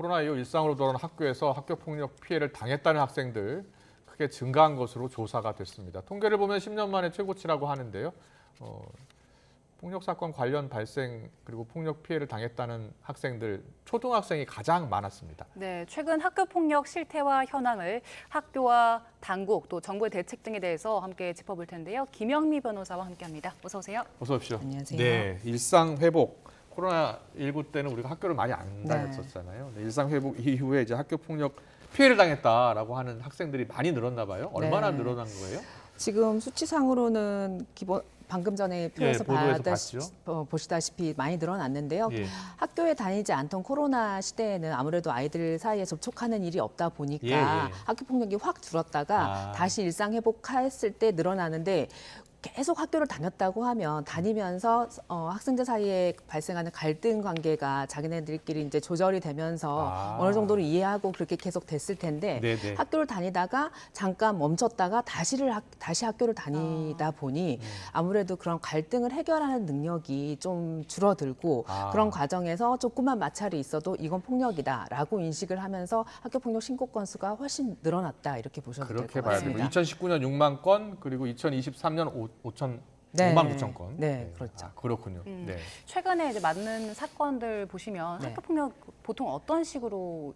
코로나 이후 일상으로 돌아온 학교에서 학교폭력 피해를 당했다는 학생들 크게 증가한 것으로 조사가 됐습니다. 통계를 보면 10년 만에 최고치라고 하는데요. 폭력 사건 관련 발생 그리고 폭력 피해를 당했다는 학생들, 초등학생이 가장 많았습니다. 네, 최근 학교 폭력 실태와 현황을 학교와 당국 또 정부의 대책 등에 대해서 함께 짚어볼 텐데요. 김영미 변호사와 함께합니다. 어서 오세요. 어서 오십시오. 안녕하세요. 네, 일상 회복. 코로나19 때는 우리가 학교를 많이 안 다녔었잖아요. 네, 일상 회복 이후에 이제 학교 폭력 피해를 당했다라고 하는 학생들이 많이 늘었나 봐요. 얼마나 네. 늘어난 거예요? 지금 수치상으로는 방금 전에 표에서 보도에서 보시다시피 많이 늘어났는데요. 예. 학교에 다니지 않던 코로나 시대에는 아무래도 아이들 사이에 접촉하는 일이 없다 보니까 학교 폭력이 확 줄었다가 다시 일상 회복했을 때 늘어나는데 계속 학교를 다녔다고 하면 다니면서 학생들 사이에 발생하는 갈등 관계가 자기네들끼리 이제 조절이 되면서 어느 정도로 이해하고 그렇게 계속 됐을 텐데 네네. 학교를 다니다가 잠깐 멈췄다가 다시 학교를 다니다 보니 아무래도 그런 갈등을 해결하는 능력이 좀 줄어들고 그런 과정에서 조금만 마찰이 있어도 이건 폭력이다라고 인식을 하면서 학교 폭력 신고 건수가 훨씬 늘어났다 이렇게 보셔도 될 것 그렇게 봐야 되고 같습니다. 2019년 6만 건 그리고 2023년 5천 네. 5만 9천 건. 네, 그렇죠. 그렇군요. 네. 최근에 이제 맞는 사건들 보시면 네. 학교 폭력 보통 어떤 식으로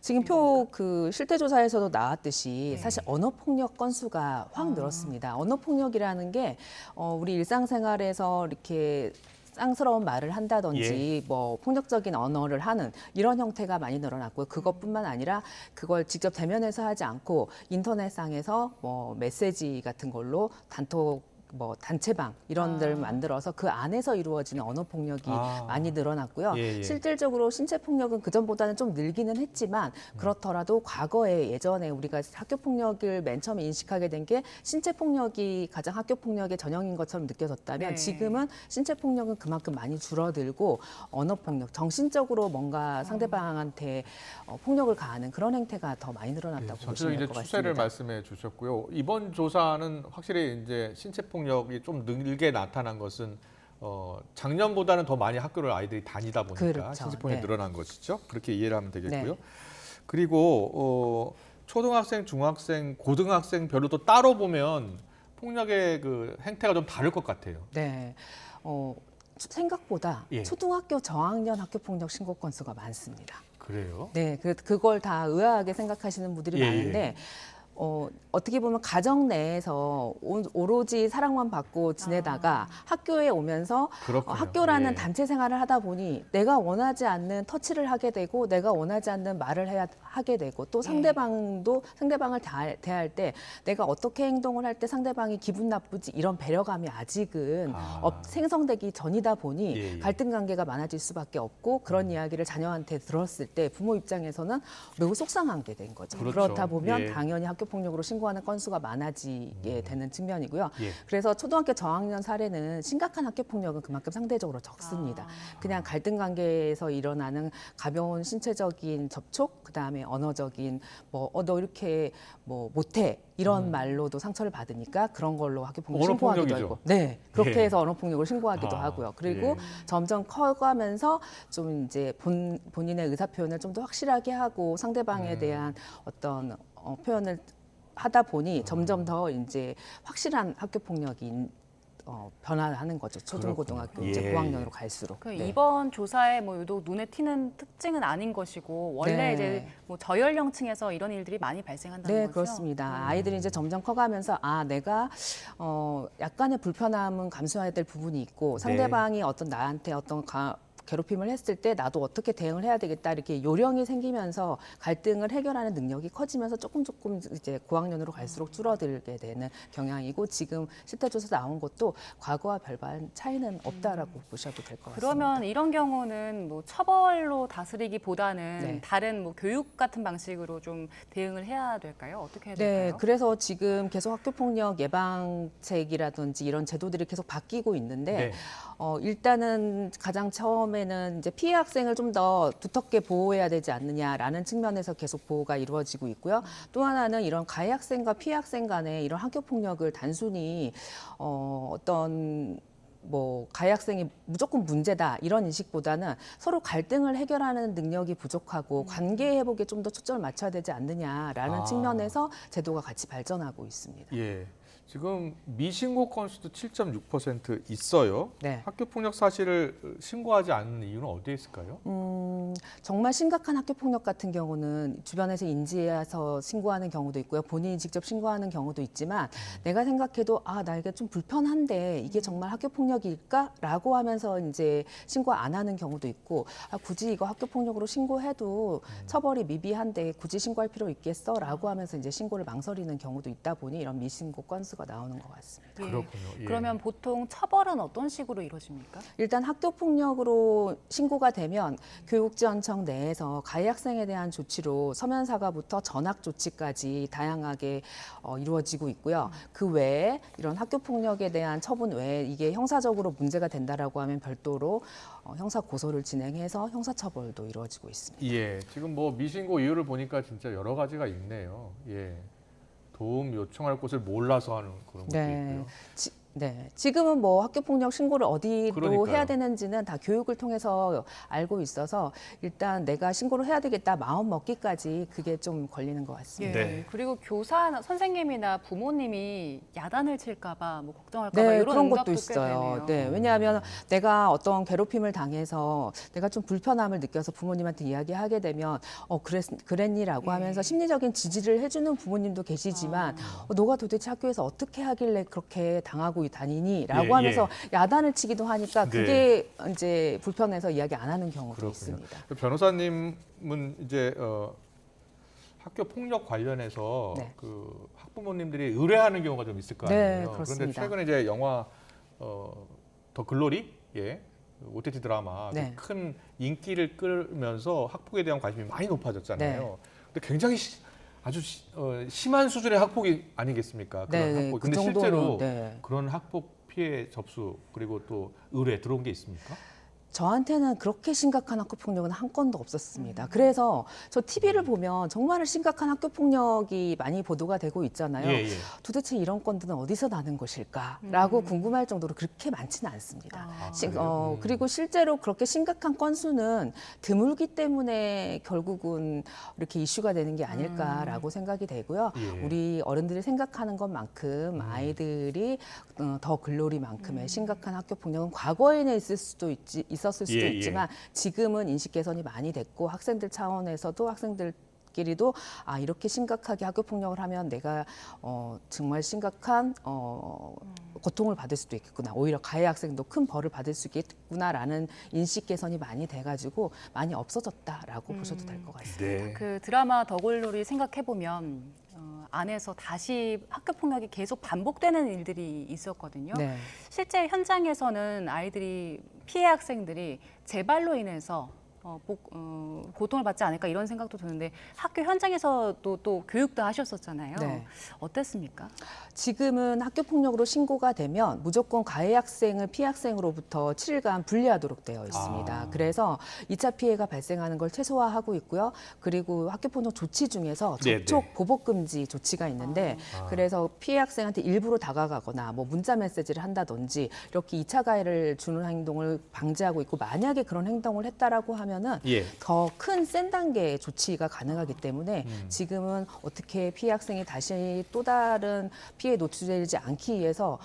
지금 그 실태 조사에서도 나왔듯이 사실 언어 폭력 건수가 확 늘었습니다. 언어 폭력이라는 게 우리 일상생활에서 이렇게 쌍스러운 말을 한다든지 뭐 폭력적인 언어를 하는 이런 형태가 많이 늘어났고요. 그것뿐만 아니라 그걸 직접 대면해서 하지 않고 인터넷상에서 뭐 메시지 같은 걸로 뭐 단체방 이런 데를 만들어서 그 안에서 이루어지는 언어 폭력이 많이 늘어났고요. 실질적으로 신체 폭력은 그전보다는 좀 늘기는 했지만 그렇더라도 과거에 예전에 우리가 학교 폭력을 맨 처음에 인식하게 된 게 신체 폭력이 가장 학교 폭력의 전형인 것처럼 느껴졌다면 지금은 신체 폭력은 그만큼 많이 줄어들고 언어 폭력, 정신적으로 뭔가 상대방한테 폭력을 가하는 그런 행태가 더 많이 늘어났다고 보시면 될 것 같습니다. 추세를 말씀해 주셨고요. 이번 조사는 확실히 이제 신체 폭력이 좀 늘게 나타난 것은 작년보다는 더 많이 학교를 아이들이 다니다 보니까 그렇죠. 신체 폭력이 네. 늘어난 것이죠. 그렇게 이해를 하면 되겠고요. 네. 그리고 초등학생, 중학생, 고등학생별로 또 따로 보면 폭력의 그 행태가 좀 다를 것 같아요. 네. 생각보다 초등학교 저학년 학교 폭력 신고 건수가 많습니다. 그래요? 네, 그걸 다 의아하게 생각하시는 분들이 많은데 어떻게 보면 가정 내에서 오로지 사랑만 받고 지내다가 학교에 오면서 학교라는 단체 생활을 하다 보니 내가 원하지 않는 터치를 하게 되고 내가 원하지 않는 말을 하게 되고 또 상대방을 대할 때 내가 어떻게 행동을 할 때 상대방이 기분 나쁘지 이런 배려감이 아직은 생성되기 전이다 보니 갈등 관계가 많아질 수밖에 없고 그런 이야기를 자녀한테 들었을 때 부모 입장에서는 매우 속상하게 된 거죠. 그렇다 보면 당연히 학교 폭력으로 신고하는 건수가 많아지게 되는 측면이고요. 그래서 초등학교 저학년 사례는 심각한 학교 폭력은 그만큼 상대적으로 적습니다. 그냥 갈등 관계에서 일어나는 가벼운 신체적인 접촉, 그다음에 언어적인 너 이렇게 못해 이런 말로도 상처를 받으니까 그런 걸로 학교 폭력 신고하기도 하고, 네, 그렇게 해서 언어 폭력을 신고하기도 하고요. 그리고 점점 커가면서 좀 이제 본인의 의사 표현을 좀 더 확실하게 하고 상대방에 대한 어떤 표현을 하다 보니 점점 더 이제 확실한 학교 폭력이 변화하는 거죠. 초중고등학교 이제 고학년으로 갈수록. 이번 조사에 뭐 유독 눈에 튀는 특징은 아닌 것이고 원래 이제 뭐 저연령층에서 이런 일들이 많이 발생한다는 거죠. 네, 그렇습니다. 아이들이 이제 점점 커가면서 내가 약간의 불편함은 감수해야 될 부분이 있고 상대방이 나한테 어떤 괴롭힘을 했을 때 나도 어떻게 대응을 해야 되겠다 이렇게 요령이 생기면서 갈등을 해결하는 능력이 커지면서 조금 이제 고학년으로 갈수록 줄어들게 되는 경향이고 지금 실태조사 나온 것도 과거와 별반 차이는 없다라고 보셔도 될 것 같습니다. 그러면 이런 경우는 뭐 처벌로 다스리기보다는 다른 뭐 교육 같은 방식으로 좀 대응을 해야 될까요? 어떻게 해야 될까요? 네, 그래서 지금 계속 학교폭력 예방책이라든지 이런 제도들이 계속 바뀌고 있는데 일단은 가장 처음에는 이제 피해 학생을 좀 더 두텁게 보호해야 되지 않느냐라는 측면에서 계속 보호가 이루어지고 있고요. 또 하나는 이런 가해 학생과 피해 학생 간의 이런 학교 폭력을 단순히 어떤 뭐 가해 학생이 무조건 문제다 이런 인식보다는 서로 갈등을 해결하는 능력이 부족하고 관계 회복에 좀 더 초점을 맞춰야 되지 않느냐라는 측면에서 제도가 같이 발전하고 있습니다. 예. 지금 미신고 건수도 7.6% 있어요. 네. 학교 폭력 사실을 신고하지 않는 이유는 어디에 있을까요? 정말 심각한 학교 폭력 같은 경우는 주변에서 인지해서 신고하는 경우도 있고요. 본인이 직접 신고하는 경우도 있지만 내가 생각해도 나에게 좀 불편한데 이게 정말 학교 폭력일까라고 하면서 이제 신고 안 하는 경우도 있고 굳이 이거 학교 폭력으로 신고해도 처벌이 미비한데 굳이 신고할 필요 있겠어라고 하면서 이제 신고를 망설이는 경우도 있다 보니 이런 미신고 건수가 나오는 것 같습니다. 예. 그렇군요. 예. 그러면 보통 처벌은 어떤 식으로 이루어집니까? 일단 학교 폭력으로 신고가 되면 교육지원청 내에서 가해 학생에 대한 조치로 서면 사과부터 전학 조치까지 다양하게 이루어지고 있고요. 그 외에 이런 학교 폭력에 대한 처분 외에 이게 형사적으로 문제가 된다라고 하면 별도로 형사 고소를 진행해서 형사 처벌도 이루어지고 있습니다. 예. 지금 뭐 미신고 이유를 보니까 진짜 여러 가지가 있네요. 예. 도움 요청할 곳을 몰라서 하는 그런 것도 있고요. 네, 지금은 뭐 학교 폭력 신고를 어디로 그러니까요. 해야 되는지는 다 교육을 통해서 알고 있어서 일단 내가 신고를 해야 되겠다 마음 먹기까지 그게 좀 걸리는 것 같습니다. 예. 네. 그리고 교사, 선생님이나 부모님이 야단을 칠까봐 뭐 걱정할까봐 네, 이런 그런 것도 응답도 꽤 있어요. 되네요. 네, 왜냐하면 내가 어떤 괴롭힘을 당해서 내가 좀 불편함을 느껴서 부모님한테 이야기하게 되면 그랬니라고 하면서 심리적인 지지를 해주는 부모님도 계시지만 너가 도대체 학교에서 어떻게 하길래 그렇게 당하고 다니니라고 예, 하면서 야단을 치기도 하니까 네. 그게 이제 불편해서 이야기 안 하는 경우도 그렇군요. 있습니다. 변호사님은 이제 학교 폭력 관련해서 네. 그 학부모님들이 의뢰하는 경우가 좀 있을 거 네, 아니에요. 그렇습니다. 그런데 최근에 이제 영화 더 글로리 OTT 드라마 네. 큰 인기를 끌면서 학폭에 대한 관심이 많이 높아졌잖아요. 네. 근데 굉장히 아주 심한 수준의 학폭이 아니겠습니까? 그런 네, 학폭. 그 근데 정도는, 실제로 네. 그런 학폭 피해 접수 그리고 또 의뢰 들어온 게 있습니까? 저한테는 그렇게 심각한 학교 폭력은 한 건도 없었습니다. 그래서 저 TV를 보면 정말 심각한 학교 폭력이 많이 보도가 되고 있잖아요. 예, 예. 도대체 이런 건들은 어디서 나는 것일까라고 궁금할 정도로 그렇게 많지는 않습니다. 그래요? 그리고 실제로 그렇게 심각한 건수는 드물기 때문에 결국은 이렇게 이슈가 되는 게 아닐까라고 생각이 되고요. 예. 우리 어른들이 생각하는 것만큼 아이들이 더 글로리만큼의 심각한 학교 폭력은 과거에는 있었을 수도 예, 예. 있지만 지금은 인식 개선이 많이 됐고 학생들 차원에서도 학생들끼리도 이렇게 심각하게 학교 폭력을 하면 내가 정말 심각한 고통을 받을 수도 있겠구나. 오히려 가해 학생도 큰 벌을 받을 수 있겠구나라는 인식 개선이 많이 돼가지고 많이 없어졌다라고 보셔도 될 것 같습니다. 네. 그 드라마 더글로리 생각해 보면 안에서 다시 학교 폭력이 계속 반복되는 일들이 있었거든요. 네. 실제 현장에서는 아이들이 피해 학생들이 재발로 인해서 고통을 받지 않을까 이런 생각도 드는데 학교 현장에서도 또 교육도 하셨었잖아요. 네. 어땠습니까? 지금은 학교 폭력으로 신고가 되면 무조건 가해 학생을 피해 학생으로부터 7일간 분리하도록 되어 있습니다. 그래서 2차 피해가 발생하는 걸 최소화하고 있고요. 그리고 학교 폭력 조치 중에서 접촉 네네. 보복 금지 조치가 있는데 그래서 피해 학생한테 일부러 다가가거나 뭐 문자 메시지를 한다든지 이렇게 2차 가해를 주는 행동을 방지하고 있고 만약에 그런 행동을 했다라고 하면은 예. 더 큰 센 단계의 조치가 가능하기 때문에 지금은 어떻게 피해 학생이 다시 또 다른 피해에 노출되지 않기 위해서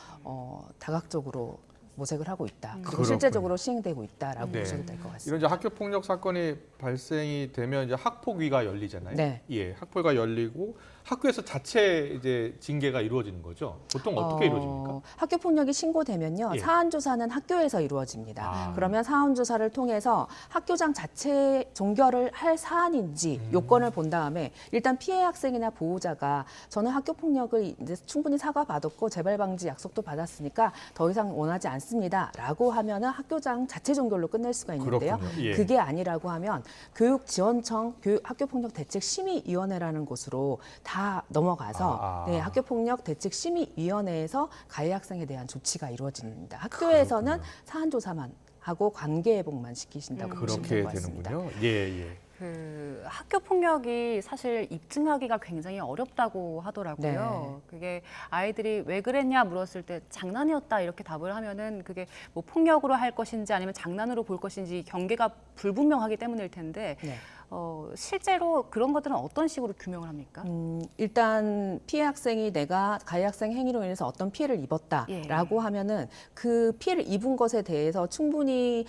다각적으로 모색을 하고 있다. 그리고 그렇군요. 실제적으로 시행되고 있다라고 네. 보셔도 될 것 같습니다. 이런 이제 학교 폭력 사건이 발생이 되면 이제 학폭위가 열리잖아요. 네. 예, 학폭위가 열리고 학교에서 자체 이제 징계가 이루어지는 거죠. 보통 어떻게 이루어집니까? 학교 폭력이 신고되면요. 예. 사안 조사는 학교에서 이루어집니다. 그러면 사안 조사를 통해서 학교장 자체 종결을 할 사안인지 요건을 본 다음에 일단 피해 학생이나 보호자가 저는 학교 폭력을 이제 충분히 사과받았고 재발 방지 약속도 받았으니까 더 이상 원하지 않습니다라고 하면은 학교장 자체 종결로 끝낼 수가 있는데요. 그렇군요. 예. 그게 아니라고 하면 교육지원청 학교폭력대책심의위원회라는 곳으로 다 넘어가서 네, 학교폭력대책심의위원회에서 가해 학생에 대한 조치가 이루어집니다. 학교에서는 사안조사만 하고 관계회복만 시키신다고 보시면 그렇게 될 것 같습니다. 되는군요. 예, 예. 그 학교 폭력이 사실 입증하기가 굉장히 어렵다고 하더라고요. 네. 그게 아이들이 왜 그랬냐 물었을 때 장난이었다 이렇게 답을 하면은 그게 뭐 폭력으로 할 것인지 아니면 장난으로 볼 것인지 경계가 불분명하기 때문일 텐데 네. 실제로 그런 것들은 어떤 식으로 규명을 합니까? 일단 피해 학생이 내가 가해 학생 행위로 인해서 어떤 피해를 입었다라고 하면은 그 피해를 입은 것에 대해서 충분히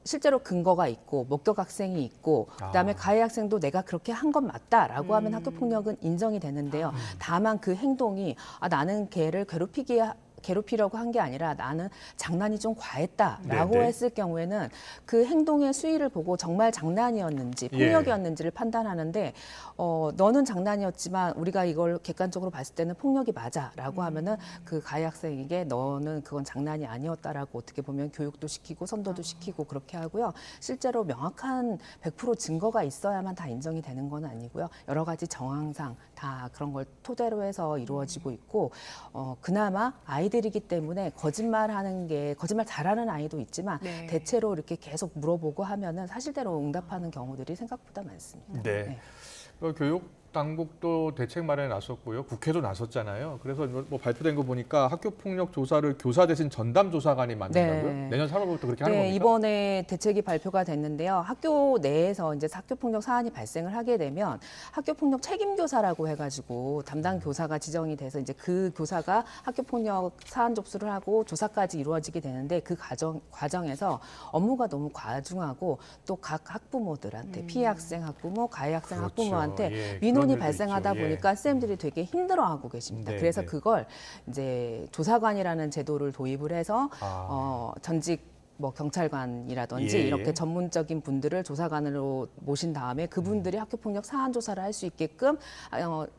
실제로 근거가 있고 목격 학생이 있고 그다음에 가해 학생도 내가 그렇게 한 건 맞다라고 하면 학교 폭력은 인정이 되는데요. 다만 그 행동이 나는 걔를 괴롭히려고 한 게 아니라 나는 장난이 좀 과했다라고 네네. 했을 경우에는 그 행동의 수위를 보고 정말 장난이었는지 폭력이었는지를 판단하는데 너는 장난이었지만 우리가 이걸 객관적으로 봤을 때는 폭력이 맞아라고 하면은 그 가해 학생에게 너는 그건 장난이 아니었다라고 어떻게 보면 교육도 시키고 선도도 시키고 그렇게 하고요. 실제로 명확한 100% 증거가 있어야만 다 인정이 되는 건 아니고요. 여러 가지 정황상 다 그런 걸 토대로 해서 이루어지고 있고 그나마 아이들이기 때문에 거짓말 잘하는 아이도 있지만 네. 대체로 이렇게 계속 물어보고 하면은 사실대로 응답하는 경우들이 생각보다 많습니다. 네. 교육 당국도 대책 마련에 나섰고요. 국회도 나섰잖아요. 그래서 뭐 발표된 거 보니까 학교 폭력 조사를 교사 대신 전담 조사관이 맡는다고요? 네. 내년 3월부터 그렇게 하는 네, 겁니까? 이번에 대책이 발표가 됐는데요. 학교 내에서 이제 학교 폭력 사안이 발생을 하게 되면 학교 폭력 책임 교사라고 해가지고 담당 교사가 지정이 돼서 이제 그 교사가 학교 폭력 사안 접수를 하고 조사까지 이루어지게 되는데 그 과정에서 업무가 너무 과중하고 또 각 학부모들한테 피해 학생 학부모, 가해 학생 그렇죠. 학부모한테 예, 민원이 그런 일도 발생하다 있죠. 예. 보니까 쌤들이 되게 힘들어하고 계십니다. 네, 그래서 네. 그걸 이제 조사관이라는 제도를 도입을 해서 전직 뭐 경찰관이라든지 예, 이렇게 예. 전문적인 분들을 조사관으로 모신 다음에 그분들이 학교폭력 사안 조사를 할 수 있게끔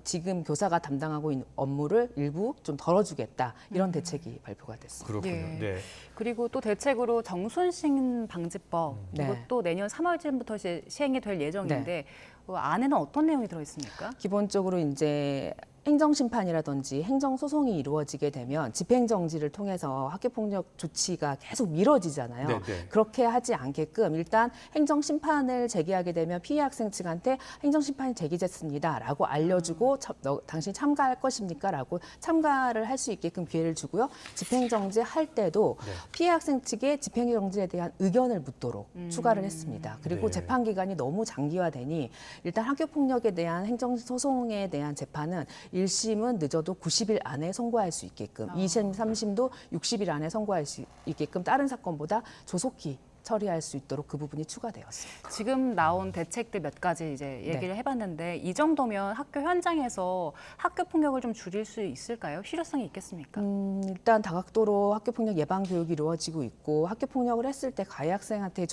지금 교사가 담당하고 있는 업무를 일부 좀 덜어주겠다 이런 대책이 발표가 됐습니다. 그렇군요. 예. 네. 그리고 또 대책으로 정순신 방지법 네. 이것도 내년 3월쯤부터 이제 시행이 될 예정인데 안에는 어떤 내용이 들어 있습니까? 기본적으로 이제 행정심판이라든지 행정소송이 이루어지게 되면 집행정지를 통해서 학교폭력 조치가 계속 미뤄지잖아요. 네네. 그렇게 하지 않게끔 일단 행정심판을 제기하게 되면 피해 학생 측한테 행정심판이 제기됐습니다라고 알려주고 당신 참가할 것입니까? 라고 참가를 할 수 있게끔 기회를 주고요. 집행정지 할 때도 네. 피해 학생 측에 집행정지에 대한 의견을 묻도록 추가를 했습니다. 그리고 네. 재판 기간이 너무 장기화되니 일단 학교폭력에 대한 행정소송에 대한 재판은 1심은 늦어도 90일 안에 선고할 수 있게끔, 2심, 3심도 60일 안에 선고할 수 있게끔 다른 사건보다 조속히 처리할 수 있도록 그 부분이 추가되었습니다. 지금 나온 대책들 몇 가지 이제 얘기를 해봤는데 이 정도면 학교 현장에서 학교 폭력을 좀 줄일 수 있을까요? 실효성이 있겠습니까? 일단 다각도로 학교폭력 예방 교육이 이루어지고 있고 학교폭력을 했을 때 가해 학생한테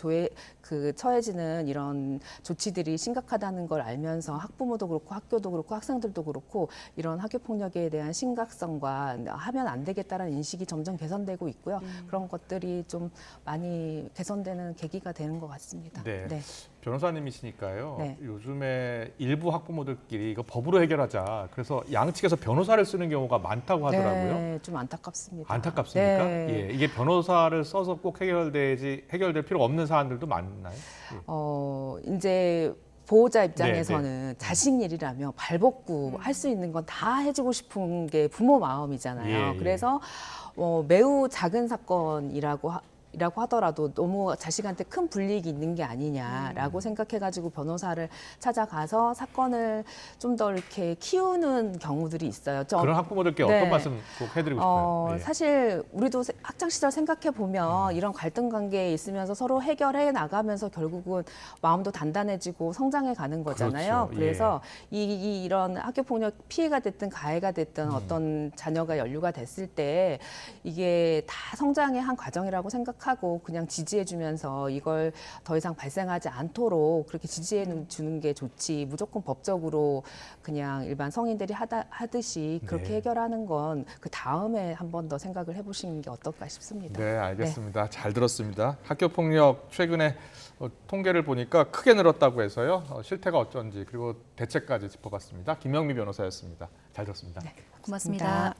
처해지는 이런 조치들이 심각하다는 걸 알면서 학부모도 그렇고 학교도 그렇고 학생들도 그렇고 이런 학교폭력에 대한 심각성과 하면 안 되겠다는 인식이 점점 개선되고 있고요. 그런 것들이 좀 많이 개선되는 계기가 되는 것 같습니다. 네. 네. 변호사님이시니까요. 네. 요즘에 일부 학부모들끼리 이거 법으로 해결하자. 그래서 양측에서 변호사를 쓰는 경우가 많다고 하더라고요. 네, 좀 안타깝습니다. 안타깝습니까? 네. 예, 이게 변호사를 써서 꼭 해결될 필요가 없는 사안들도 많나요? 예. 이제 보호자 입장에서는 자식 일이라며 발벗고 할 수 있는 건 다 해주고 싶은 게 부모 마음이잖아요. 예, 예. 그래서 매우 작은 사건이라고 하더라도 너무 자식한테 큰 불이익이 있는 게 아니냐라고 생각해가지고 변호사를 찾아가서 사건을 좀 더 이렇게 키우는 경우들이 있어요. 그런 학부모들께 네. 어떤 말씀 꼭 해드리고 싶어요? 예. 사실 우리도 학창 시절 생각해 보면 이런 갈등 관계에 있으면서 서로 해결해 나가면서 결국은 마음도 단단해지고 성장해 가는 거잖아요. 그렇죠. 그래서 이런 학교 폭력 피해가 됐든 가해가 됐든 어떤 자녀가 연루가 됐을 때 이게 다 성장의 한 과정이라고 생각하고 그냥 지지해 주면서 이걸 더 이상 발생하지 않도록 그렇게 지지해 주는 게 좋지 무조건 법적으로 그냥 일반 성인들이 하듯이 그렇게 네. 해결하는 건 그 다음에 한 번 더 생각을 해보시는 게 어떨까 싶습니다. 네, 알겠습니다. 잘 들었습니다. 학교 폭력 최근에 통계를 보니까 크게 늘었다고 해서요. 실태가 어쩐지 그리고 대책까지 짚어봤습니다. 김영미 변호사였습니다. 잘 들었습니다. 고맙습니다.